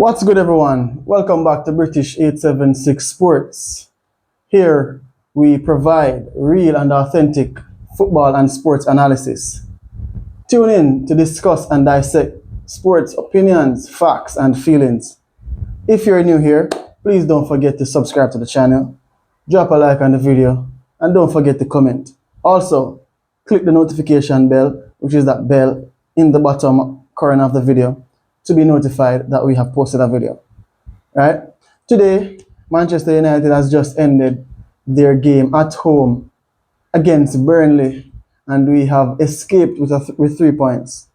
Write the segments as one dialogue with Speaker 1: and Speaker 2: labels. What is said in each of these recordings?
Speaker 1: What's good, everyone? Welcome back to British 876 Sports. Here we provide real and authentic football and sports analysis. Tune in to discuss and dissect sports opinions, facts, and feelings. If you're new here, please don't forget to subscribe to the channel, drop a like on the video, and don't forget to comment. Also, click the notification bell, which is that bell in the bottom corner of the video, to be notified that we have posted a video. Right? Today, Manchester United has just ended their game at home against Burnley, and we have escaped with 3 points.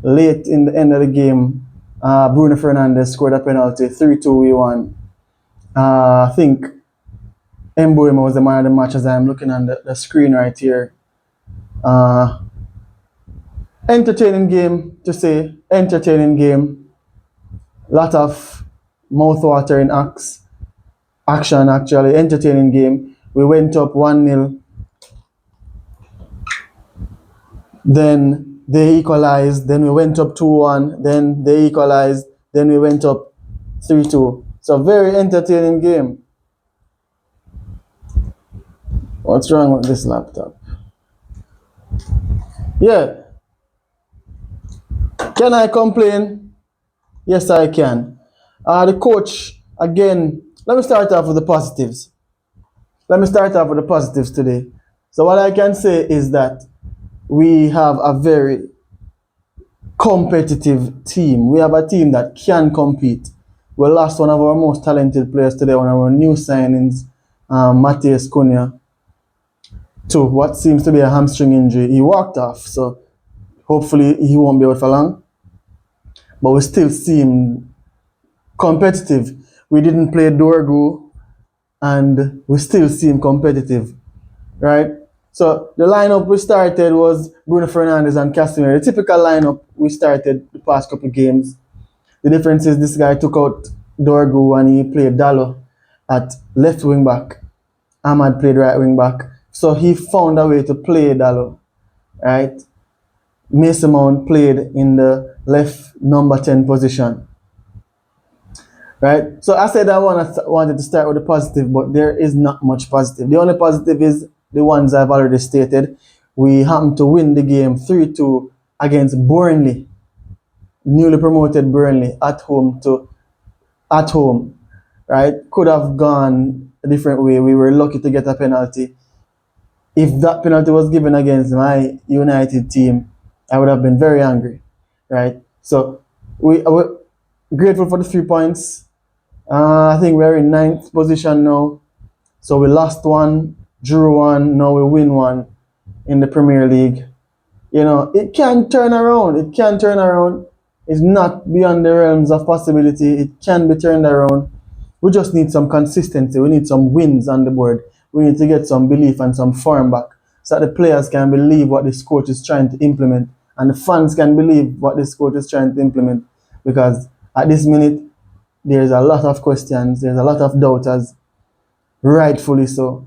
Speaker 1: Late in the end of the game, Bruno Fernandes scored a penalty, 3-2 we won. I think Mbuemo was the man of the match as I'm looking on the screen right here. Entertaining game to say, entertaining game. Lot of mouth-watering action actually, entertaining game. We went up 1-0. Then they equalized, then we went up 2-1, then they equalized, then we went up 3-2. So very entertaining game. What's wrong with this laptop? Yeah. Can I complain? Yes, I can. The coach, again, let me start off with the positives. Today. So what I can say is that we have a very competitive team. We have a team that can compete. We lost one of our most talented players today, one of our new signings, Matheus Cunha, to what seems to be a hamstring injury. He walked off, so hopefully he won't be out for long. But we still seem competitive. We didn't play Dorgu, and we still seem competitive, right? So the lineup we started was Bruno Fernandes and Casemiro. The typical lineup we started the past couple games. The difference is this guy took out Dorgu and he played Dallo at left wing back. Ahmad played right wing back. So he found a way to play Dallo, right? Mason Mount played in the left number 10 position, right? So I said I wanted to start with the positive, but there is not much positive. The only positive is the ones I've already stated. We happened to win the game 3-2 against Burnley, newly promoted Burnley, at home, right? Could have gone a different way. We were lucky to get a penalty. If that penalty was given against my United team, I would have been very angry, right? So we're grateful for the 3 points. I think we're in 9th position now. So we lost one, drew one, now we win one in the Premier League. You know, it can turn around. It's not beyond the realms of possibility. It can be turned around. We just need some consistency. We need some wins on the board. We need to get some belief and some form back so that the players can believe what this coach is trying to implement and the fans can believe what this coach is trying to implement. Because at this minute, there's a lot of questions, there's a lot of doubters, rightfully so.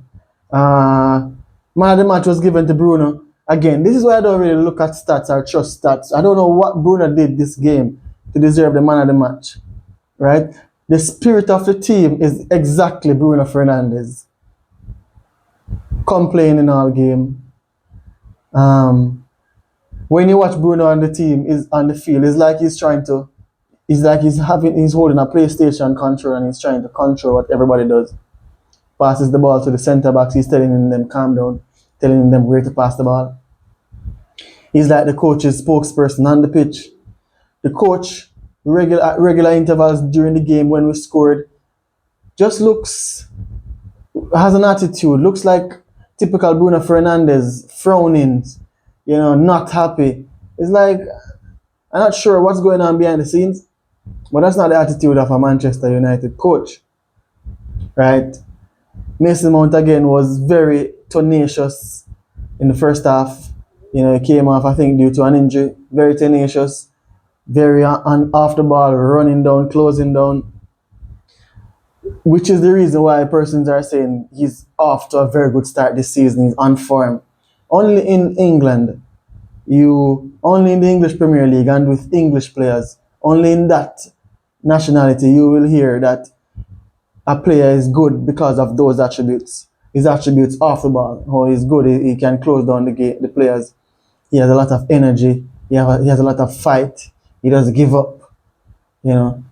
Speaker 1: Man of the match was given to Bruno. Again, this is why I don't really look at stats or trust stats. I don't know what Bruno did this game to deserve the man of the match, right? The spirit of the team is exactly Bruno Fernandes. Complaining all game. When you watch Bruno on the team is on the field, it's like he's holding a PlayStation controller and he's trying to control what everybody does. Passes the ball to the centre backs, he's telling them calm down, telling them where to pass the ball. He's like the coach's spokesperson on the pitch. The coach, at regular intervals during the game when we scored, just has an attitude, looks like typical Bruno Fernandes, frowning, not happy. It's like, I'm not sure what's going on behind the scenes, but that's not the attitude of a Manchester United coach, right? Mason Mount again was very tenacious in the first half. He came off, I think, due to an injury. Very tenacious, very off the ball, running down, closing down, which is the reason why persons are saying he's off to a very good start this season. He's on form. Only in England, only in the English Premier League and with English players, only in that nationality, you will hear that a player is good because of those attributes. His attributes off the ball, how he's good, he can close down the game, the players. He has a lot of energy. He has a lot of fight. He doesn't give up.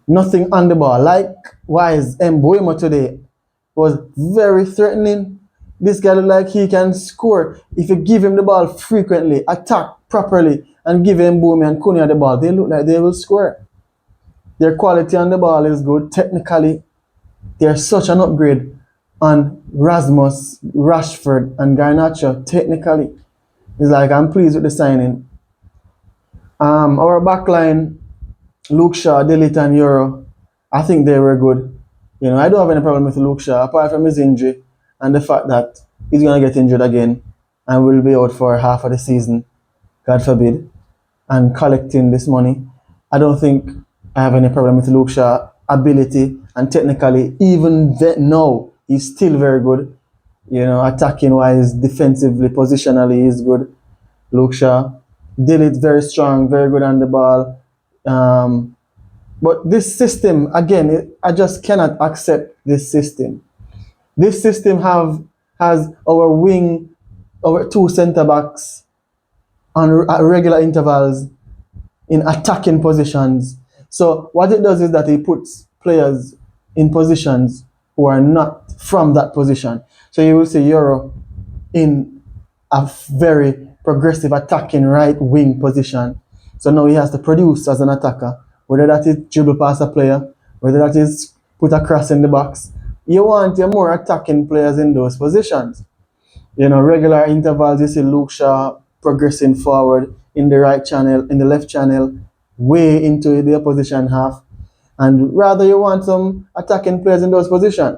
Speaker 1: Nothing on the ball. Likewise, Mbuemo today was very threatening. This guy look like he can score. If you give him the ball frequently, attack properly, and give him Mbuemo and Cunha the ball, they look like they will score. Their quality on the ball is good. Technically, they're such an upgrade on Rasmus, Rashford, and Garnacho. Technically, it's like I'm pleased with the signing. Our backline, Luke Shaw, Delete, and Euro, I think they were good. I don't have any problem with Luke Shaw, apart from his injury and the fact that he's going to get injured again and will be out for half of the season, God forbid, and collecting this money. I don't think I have any problem with Luke Shaw's ability, and technically, even now, he's still very good. Attacking wise, defensively, positionally, he's good. Luke Shaw. Delete, very strong, very good on the ball. But this system, again, I just cannot accept this system. This system has our two centre backs at regular intervals in attacking positions. So what it does is that it puts players in positions who are not from that position. So you will see Euro in a very progressive attacking right wing position. So now he has to produce as an attacker, whether that is dribble past a player, whether that is put a cross in the box. You want your more attacking players in those positions. Regular intervals, you see Luke Shaw progressing forward in the right channel, in the left channel, way into the opposition half. And rather you want some attacking players in those positions.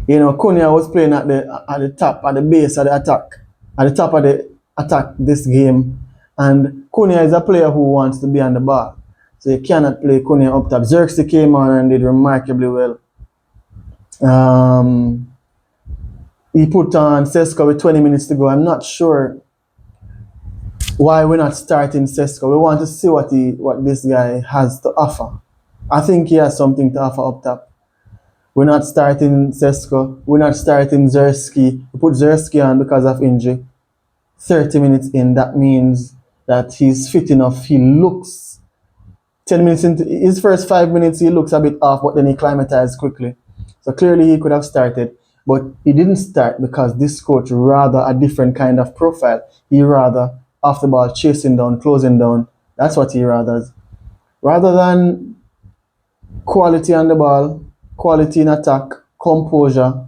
Speaker 1: Cunha was playing at the top, at the base of the attack, at the top of the attack this game. And Cunha is a player who wants to be on the ball. So you cannot play Cunha up top. Xerxes came on and did remarkably well. He put on Sesko with 20 minutes to go. I'm not sure why we're not starting Sesko. We want to see what this guy has to offer. I think he has something to offer up top. We're not starting Sesko. We're not starting Xerxes. We put Xerxes on because of injury. 30 minutes in, that means that he's fit enough. He looks 10 minutes into his first 5 minutes, he looks a bit off, but then he climatized quickly. So clearly he could have started, but he didn't start because this coach rather a different kind of profile. He rather off the ball, chasing down, closing down. That's what he rather. Rather than quality on the ball, quality in attack, composure.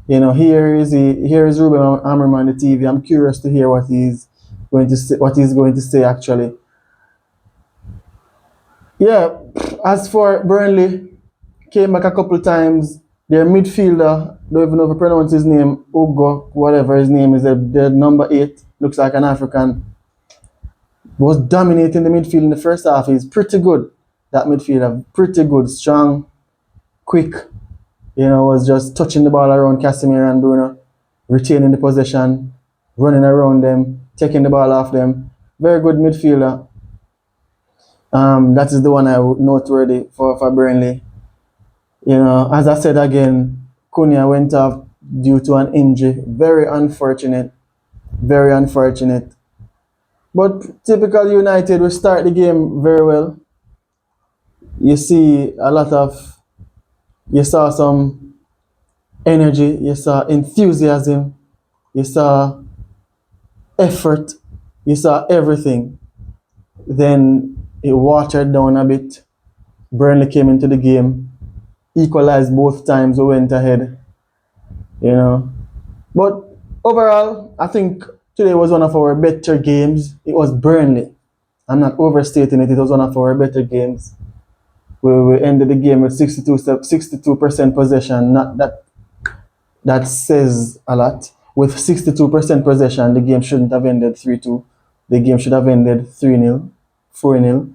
Speaker 1: Here is Ruben Amorim on the TV. I'm curious to hear what he's going to say actually. Yeah, as for Burnley, came back a couple of times. Their midfielder, don't even know if I pronounce his name, Ugo, whatever his name is, the number 8, looks like an African, was dominating the midfield in the first half. He's pretty good, that midfielder, pretty good, strong, quick. Was just touching the ball around Casemiro and Bruno, retaining the possession, running around them, taking the ball off them. Very good midfielder. That is the one I would noteworthy for Burnley. As I said again, Cunha went off due to an injury. Very unfortunate. Very unfortunate. But typical United, we start the game very well. You saw some energy, you saw enthusiasm, you saw effort, you saw everything. Then it watered down a bit. Burnley came into the game, equalized both times, we went ahead. But overall, I think today was one of our better games. It was Burnley. I'm not overstating it, it was one of our better games. We ended the game with 62% possession. Not that says a lot. With 62% possession, the game shouldn't have ended 3-2. The game should have ended 3-0, 4-0.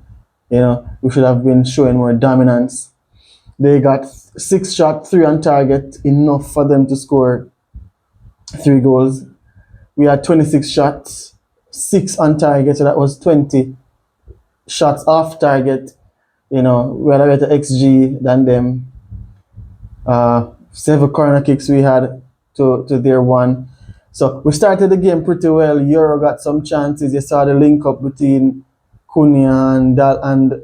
Speaker 1: We should have been showing more dominance. They got 6 shots, 3 on target, enough for them to score 3 goals. We had 26 shots, 6 on target, so that was 20 shots off target. We had a better XG than them. 7 corner kicks we had to their one. So we started the game pretty well. Euro got some chances. You saw the link up between Cunha and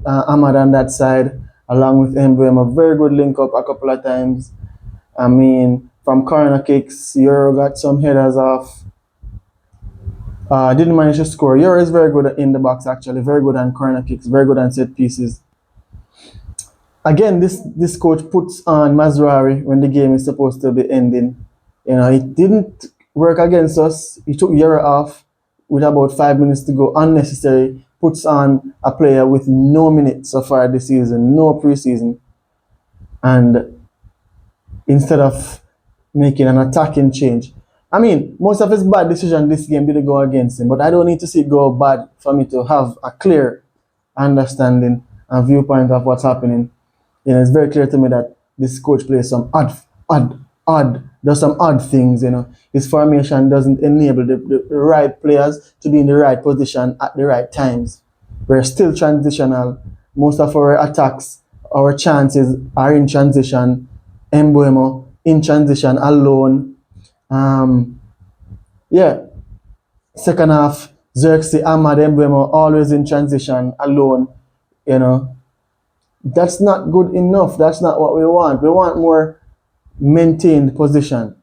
Speaker 1: Ahmad on that side, along with Emblem. A very good link up a couple of times. I mean, from corner kicks, Euro got some headers off. Didn't manage to score. Euro is very good in the box, actually. Very good on corner kicks. Very good on set pieces. Again, this coach puts on Mazrari when the game is supposed to be ending. It didn't work against us. He took Euro off with about 5 minutes to go. Unnecessary. Puts on a player with no minutes so far this season, no preseason. And instead of making an attacking change. I mean, most of his bad decision this game didn't go against him, but I don't need to see it go bad for me to have a clear understanding and viewpoint of what's happening. It's very clear to me that this coach plays some does some odd things. His formation doesn't enable the right players to be in the right position at the right times. We're still transitional. Most of our attacks, our chances are in transition. Embuemo in transition alone. Second half, Xerxes, Ahmad, Embuemo always in transition alone. That's not good enough. That's not what we want. We want more maintained position.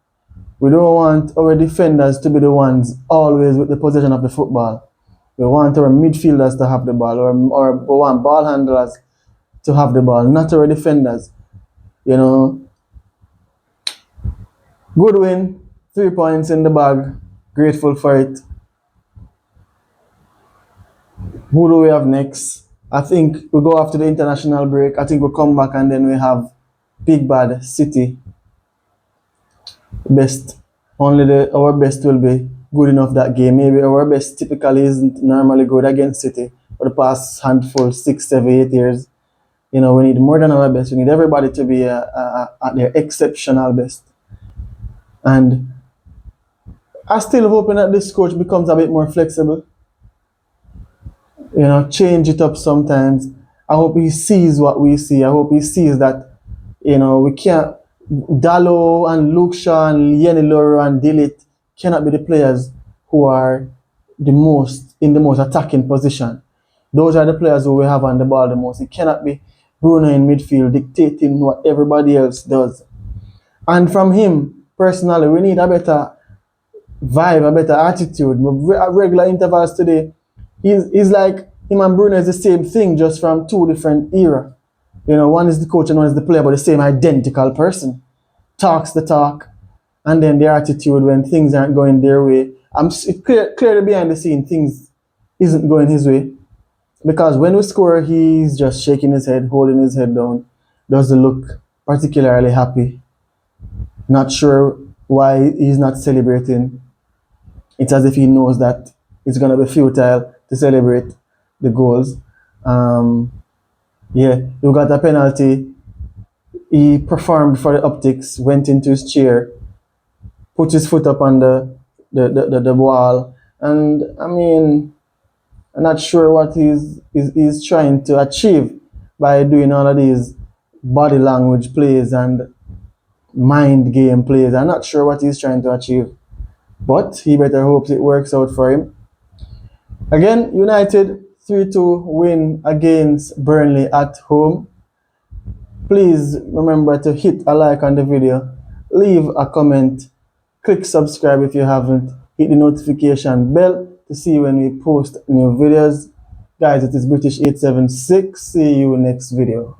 Speaker 1: We don't want our defenders to be the ones always with the possession of the football. We want our midfielders to have the ball, or we want ball handlers to have the ball, not our defenders. Good win, 3 points in the bag. Grateful for it. Who do we have next? I think we go after the international break. I think we'll come back and then we have Big Bad City. Our best will be good enough that game. Maybe our best typically isn't normally good against City for the past handful, 6, 7, 8 years. We need more than our best. We need everybody to be at their exceptional best. And I'm still hoping that this coach becomes a bit more flexible. Change it up sometimes. I hope he sees what we see. I hope he sees that, we can't. Dallo and Luke Shaw and Yenny Loro and Dillit cannot be the players who are in the most attacking position. Those are the players who we have on the ball the most. It cannot be Bruno in midfield dictating what everybody else does. And from him, personally, we need a better vibe, a better attitude. At regular intervals today, he's like him and Bruno is the same thing, just from 2 different eras. One is the coach and one is the player, but the same identical person. Talks the talk, and then their attitude when things aren't going their way. It's clearly behind the scene, things isn't going his way. Because when we score, he's just shaking his head, holding his head down. Doesn't look particularly happy. Not sure why he's not celebrating. It's as if he knows that it's going to be futile to celebrate the goals. We got a penalty. He performed for the optics, went into his chair, put his foot up on the wall, and I mean, I'm not sure what he's trying to achieve by doing all of these body language plays and mind game plays. I'm not sure what he's trying to achieve, but he better hopes it works out for him. Again, United 3-2 win against Burnley at home. Please remember to hit a like on the video, leave a comment, click subscribe if you haven't, hit the notification bell to see when we post new videos. Guys, it is British 876. See you next video.